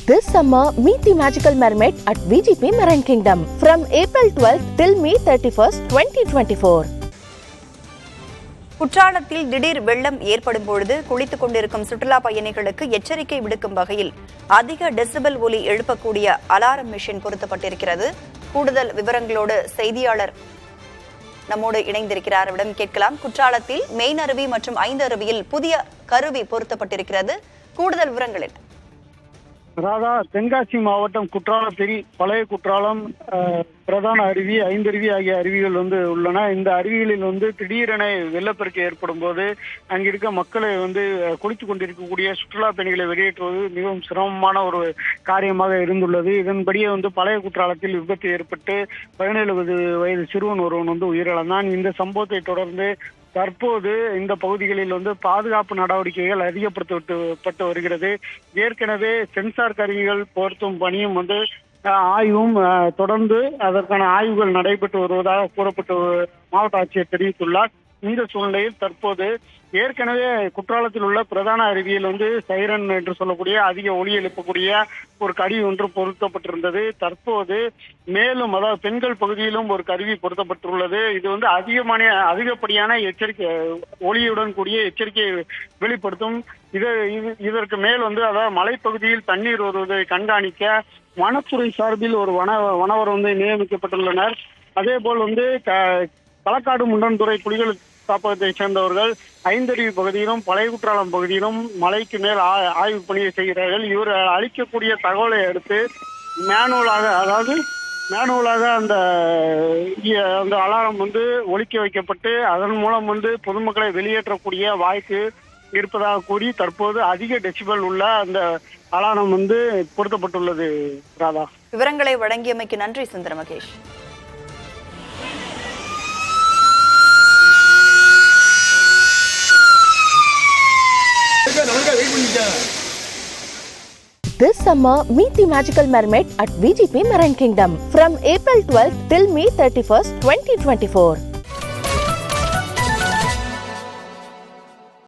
This summer, meet the magical mermaid at VGP Marine Kingdom from April 12th till May 31st, 2024. குற்றாலத்தில் திடீர் வெள்ளம் ஏற்படும் பொழுது குளித்துக் கொண்டிருக்கும் சுற்றுலா பயணிகளுக்கு எச்சரிக்கை விடுக்கும் வகையில் அதிக டெசிபல் ஒலி எழுப்பக்கூடிய அலாரம் மிஷின் பொருத்தப்பட்டிருக்கிறது. கூடுதல் விவரங்களோடு செய்தியாளர் நம்மோடு இணைந்திருக்கிறார். அவரிடம் கேட்கலாம். குற்றாலத்தில் மெயின் அருவி மற்றும் 5 அருவியில் புதிய கருவி பொருத்தப்பட்டிருக்கிறது. கூடுதல் விவரங்கள் என்ன? ராதா, தென்காசி மாவட்டம் குற்றாலத்தில் பழைய குற்றாலம், பிரதான அருவி, 5 அருவி ஆகிய அருவிகள் உள்ளன. இந்த அருவிகளில் திடீரென வெள்ளப்பெருக்கு ஏற்படும் போது அங்கிருக்க மக்களை குளித்துக் கொண்டிருக்கக்கூடிய சுற்றுலா பயணிகளை வெளியேற்றுவது மிகவும் சிரமமான ஒரு காரியமாக இருந்துள்ளது. இதன்படியே பழைய குற்றாலத்தில் விபத்து ஏற்பட்டு 17 வயது சிறுவன் ஒருவன் உயிரிழந்தான். இந்த சம்பவத்தை தொடர்ந்து தற்போது இந்த பகுதிகளில் பாதுகாப்பு நடவடிக்கைகள் அதிகப்படுத்தப்பட்டு வருகிறது. ஏற்கனவே சென்சார் கருவிகள் பொருத்தும் பணியும் ஆய்வும் தொடர்ந்து அதற்கான ஆய்வுகள் நடைபெற்று வருவதாக கூறப்பட்டு மாவட்ட ஆட்சியர் தெரிவித்துள்ளார். இந்த சூழ்நிலையில் தற்போது ஏற்கனவே குற்றாலத்தில் உள்ள பிரதான அருவியில் சைரன் என்று சொல்லக்கூடிய அதிக ஒலி எழுப்பக்கூடிய ஒரு கருவி ஒன்று பொருத்தப்பட்டிருந்தது. தற்போது மேலும், அதாவது பெண்கள் பகுதியிலும் ஒரு கருவி பொருத்தப்பட்டுள்ளது. இது அதிகப்படியான எச்சரிக்கை ஒலியுடன் கூடிய எச்சரிக்கையை வெளிப்படுத்தும். இதற்கு மேல் அதாவது மலைப்பகுதியில் தண்ணீர் வருவதை கண்காணிக்க வனத்துறை சார்பில் ஒரு வனவர் நியமிக்கப்பட்டுள்ளனர். அதே போல் களக்காடு முண்டன்துறை புலிகள் காப்பகத்தை சேர்ந்தவர்கள் 5 அருவி பகுதியிலும் பழைய குற்றாலம் பகுதியிலும் மலைக்கு மேல் ஆய்வு பணியை செய்கிறார்கள். இவர் அளிக்கக்கூடிய தகவலை அடுத்து மேனுவலாக அந்த அலாரம் ஒலிக்க வைக்கப்பட்டு அதன் மூலம் பொதுமக்களை வெளியேற்றக்கூடிய வாய்ப்பு இருப்பதாக கூறி தற்போது அதிக டெசிபல் உள்ள அந்த அலாரம் பொருத்தப்பட்டுள்ளது. ராதா, விவரங்களை வழங்கியமைக்கு நன்றி சுந்தர Mahesh. This summer, meet the magical mermaid at VGP Marine Kingdom from April 12th till May 31st, 2024.